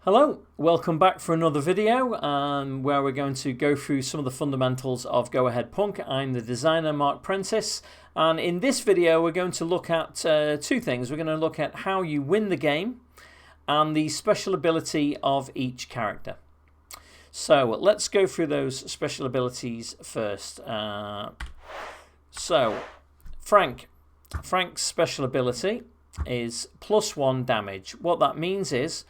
Hello, welcome back for another video where we're going to go through some of the fundamentals of Go Ahead Punk. I'm the designer Mark Prentice, and in this video we're going to look at two things. We're going to look at how you win the game and the special ability of each character. So let's go through those special abilities first. Frank's special ability is +1 damage. What that means is,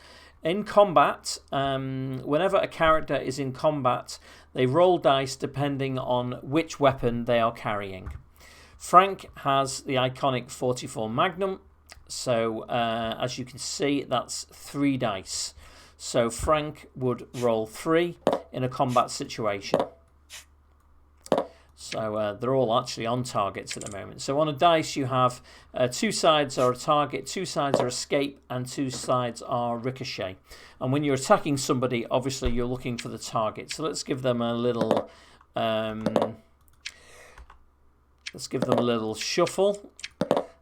in combat, whenever a character is in combat, they roll dice depending on which weapon they are carrying. Frank has the iconic 44 Magnum, so as you can see, that's 3 dice. So Frank would roll 3 in a combat situation. So they're all actually on targets at the moment. So on a dice you have 2 sides are a target, 2 sides are escape, and 2 sides are ricochet. And when you're attacking somebody, obviously you're looking for the target. So let's give them a little shuffle.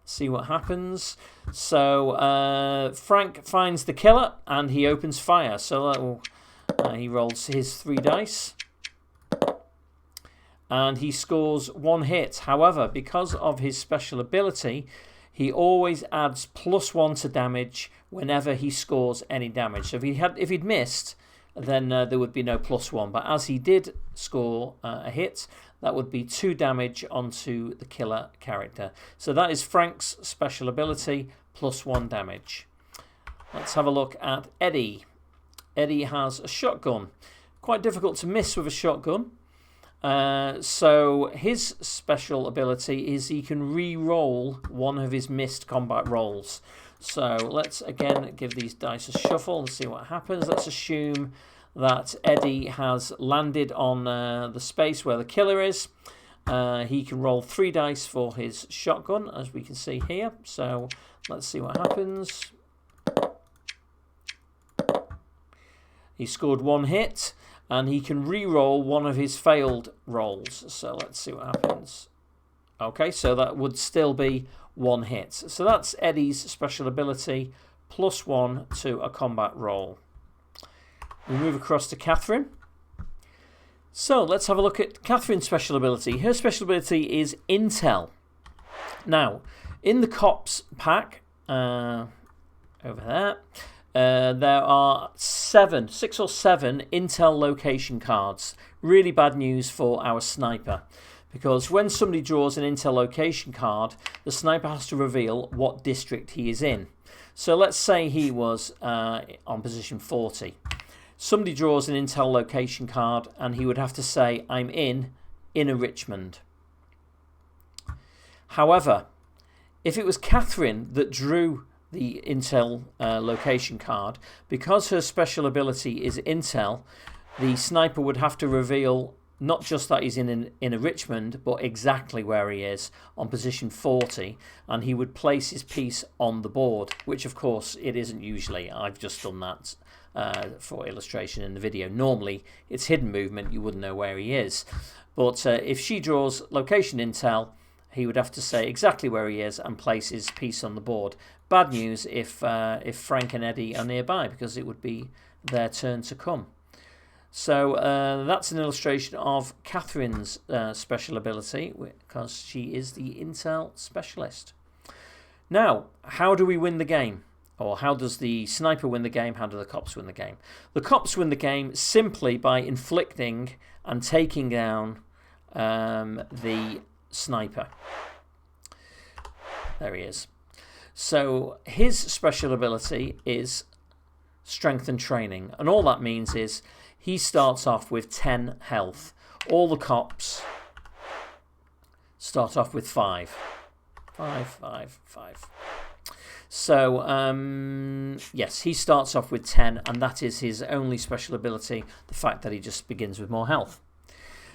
See what happens. So Frank finds the killer and he opens fire. So he rolls his 3 dice. And he scores 1 hit. However, because of his special ability, he always adds +1 to damage whenever he scores any damage. So if he'd missed, then there would be no +1. But as he did score a hit, that would be 2 damage onto the killer character. So that is Frank's special ability, +1 damage. Let's have a look at Eddie. Eddie has a shotgun. Quite difficult to miss with a shotgun. So his special ability is he can re-roll one of his missed combat rolls. So let's again give these dice a shuffle and see what happens. Let's assume that Eddie has landed on the space where the killer is. He can roll 3 dice for his shotgun, as we can see here. So let's see what happens. He scored 1 hit. And he can re-roll one of his failed rolls. So let's see what happens. Okay, so that would still be 1 hit. So that's Eddie's special ability, +1 to a combat roll. We move across to Catherine. So let's have a look at Catherine's special ability. Her special ability is Intel. Now, in the Cops pack, over there, there are 6 or 7 intel location cards. Really bad news for our sniper, because when somebody draws an intel location card, the sniper has to reveal what district he is in. So let's say he was on position 40. Somebody draws an intel location card and he would have to say, I'm in Inner Richmond. However, if it was Catherine that drew the intel location card, because her special ability is intel, the sniper would have to reveal not just that he's in a Richmond, but exactly where he is on position 40, and he would place his piece on the board, which of course it isn't usually. I've just done that for illustration in the video. Normally it's hidden movement, you wouldn't know where he is, but if she draws location intel, he would have to say exactly where he is and place his piece on the board. Bad news if Frank and Eddie are nearby, because it would be their turn to come. So that's an illustration of Catherine's special ability, because she is the intel specialist. Now, how do we win the game? Or how does the sniper win the game? How do the cops win the game? The cops win the game simply by inflicting and taking down the sniper. There he is. So his special ability is strength and training, and all that means is he starts off with 10 health. All the cops start off with 5. 5. So yes, he starts off with 10, and that is his only special ability, the fact that he just begins with more health.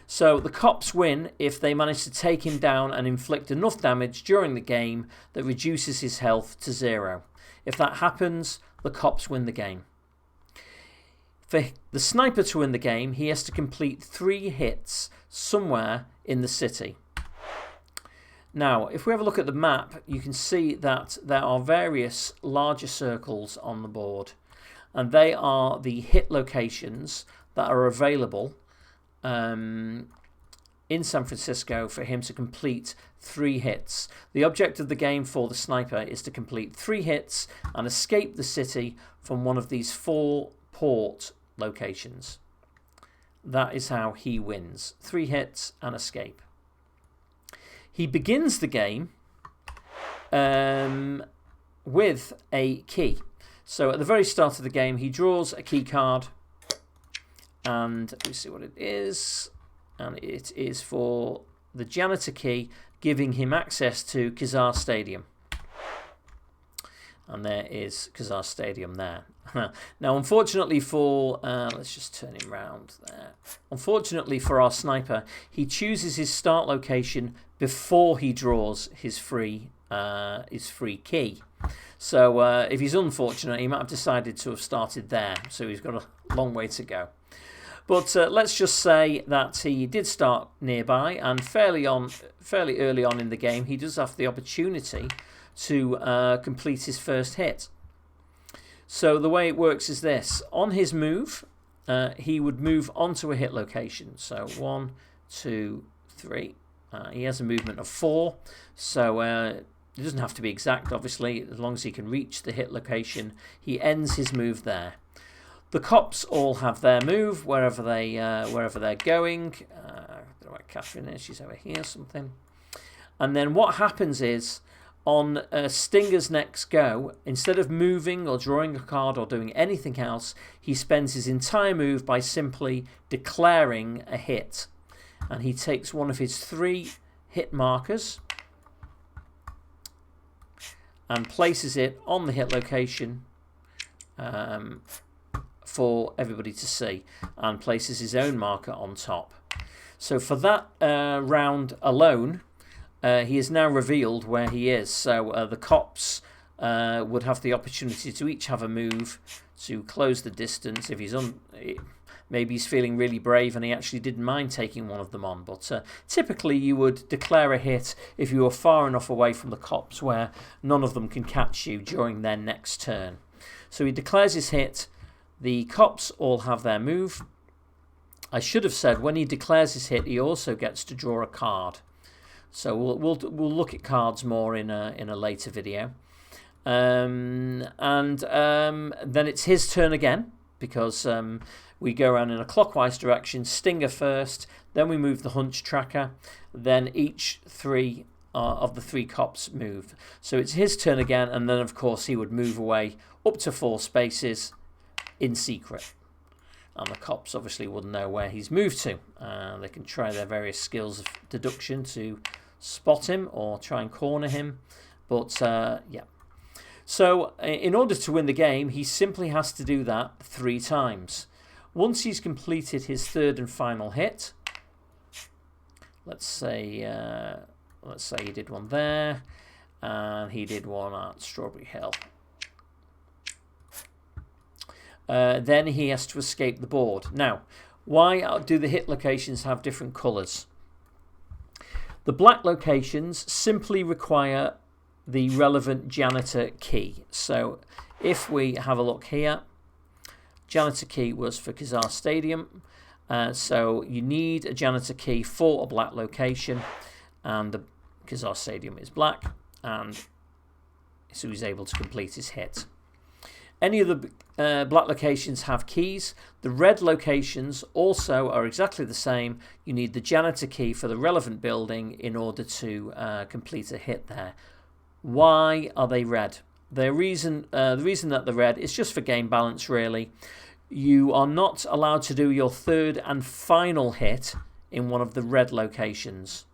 So the cops win if they manage to take him down and inflict enough damage during the game that reduces his health to 0. If that happens, the cops win the game. For the sniper to win the game, he has to complete 3 hits somewhere in the city. Now, if we have a look at the map, you can see that there are various larger circles on the board. and they are the hit locations that are available in San Francisco for him to complete 3 hits. The object of the game for the sniper is to complete 3 hits and escape the city from one of these 4 port locations. That is how he wins. 3 hits and escape. He begins the game with a key. So at the very start of the game, he draws a key card, and we see what it is. And it is for the janitor key, giving him access to Kezar Stadium. And there is Kezar Stadium there. Now, unfortunately for... let's just turn him round there. Unfortunately for our sniper, he chooses his start location before he draws his free key. So if he's unfortunate, he might have decided to have started there. So he's got a long way to go. But let's just say that he did start nearby, and fairly early on in the game, he does have the opportunity to complete his first hit. So the way it works is this. On his move, he would move onto a hit location. So 1, 2, 3. He has a movement of 4. So it doesn't have to be exact, obviously. As long as he can reach the hit location, he ends his move there. The cops all have their move wherever they're going. I don't know where Catherine is. She's over here, something. And then what happens is, on Stinger's next go, instead of moving or drawing a card or doing anything else, he spends his entire move by simply declaring a hit. And he takes one of his 3 hit markers and places it on the hit location for everybody to see, and places his own marker on top. So for that round alone, he is now revealed where he is. So the cops would have the opportunity to each have a move to close the distance. If he's maybe he's feeling really brave and he actually didn't mind taking one of them on. But typically you would declare a hit if you were far enough away from the cops where none of them can catch you during their next turn. So he declares his hit. The cops all have their move. I should have said when he declares his hit, he also gets to draw a card. So we'll look at cards more in a later video. And then it's his turn again, because we go around in a clockwise direction. Stinger first, then we move the hunch tracker, then each 3 of the 3 cops move. So it's his turn again, and then of course he would move away up to 4 spaces in secret, and the cops obviously wouldn't know where he's moved to. They can try their various skills of deduction to spot him or try and corner him, but yeah. So in order to win the game, he simply has to do that 3 times. Once he's completed his 3rd and final hit, let's say he did one there, and he did one at Strawberry Hill. Then he has to escape the board. Now, why do the hit locations have different colours? The black locations simply require the relevant janitor key. So if we have a look here, janitor key was for Kezar Stadium. So you need a janitor key for a black location, and the Kezar Stadium is black, and so he's able to complete his hit. Any of the black locations have keys. The red locations also are exactly the same. You need the janitor key for the relevant building in order to complete a hit there. Why are they red? The reason that they're red is just for game balance, really. You are not allowed to do your 3rd and final hit in one of the red locations.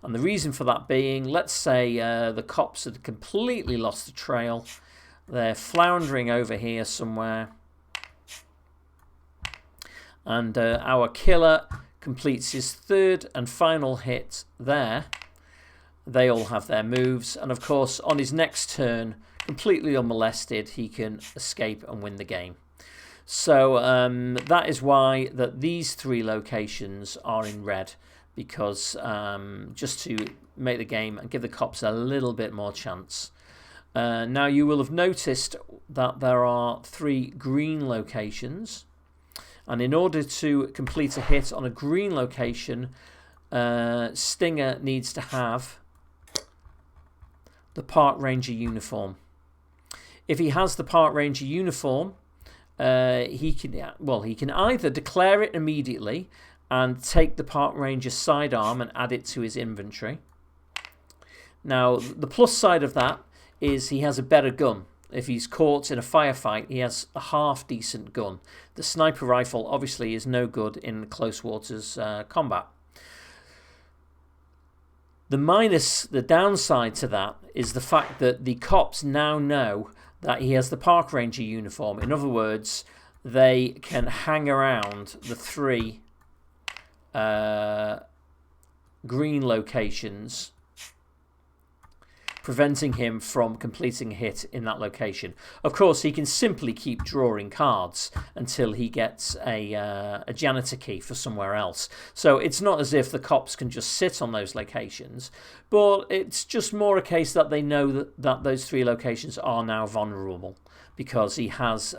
And the reason for that being, let's say the cops had completely lost the trail. They're floundering over here somewhere, and our killer completes his 3rd and final hit there. They all have their moves, and of course on his next turn, completely unmolested, he can escape and win the game. So that is why that these 3 locations are in red, because just to make the game and give the cops a little bit more chance. Now you will have noticed that there are 3 green locations, and in order to complete a hit on a green location, Stinger needs to have the Park Ranger uniform. If he has the Park Ranger uniform, he can either declare it immediately and take the Park Ranger sidearm and add it to his inventory. Now, the plus side of that is he has a better gun. If he's caught in a firefight, he has a half-decent gun. The sniper rifle obviously is no good in close quarters combat. The downside to that is the fact that the cops now know that he has the Park Ranger uniform. In other words, they can hang around the 3 green locations, preventing him from completing a hit in that location. Of course, he can simply keep drawing cards until he gets a janitor key for somewhere else. So it's not as if the cops can just sit on those locations, but it's just more a case that they know that those 3 locations are now vulnerable because he has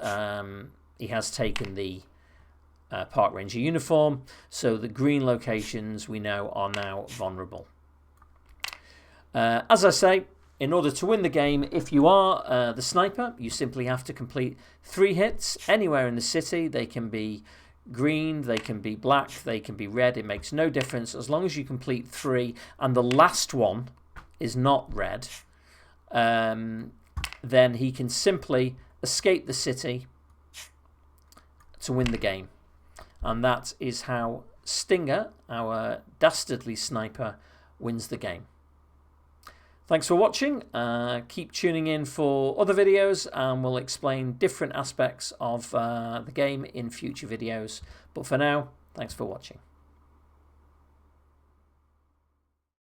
taken the Park Ranger uniform. So the green locations we know are now vulnerable. As I say, in order to win the game, if you are the sniper, you simply have to complete 3 hits anywhere in the city. They can be green, they can be black, they can be red. It makes no difference as long as you complete 3 and the last one is not red. Then he can simply escape the city to win the game. And that is how Stinger, our dastardly sniper, wins the game. Thanks for watching. Keep tuning in for other videos, and we'll explain different aspects of the game in future videos. But for now, thanks for watching.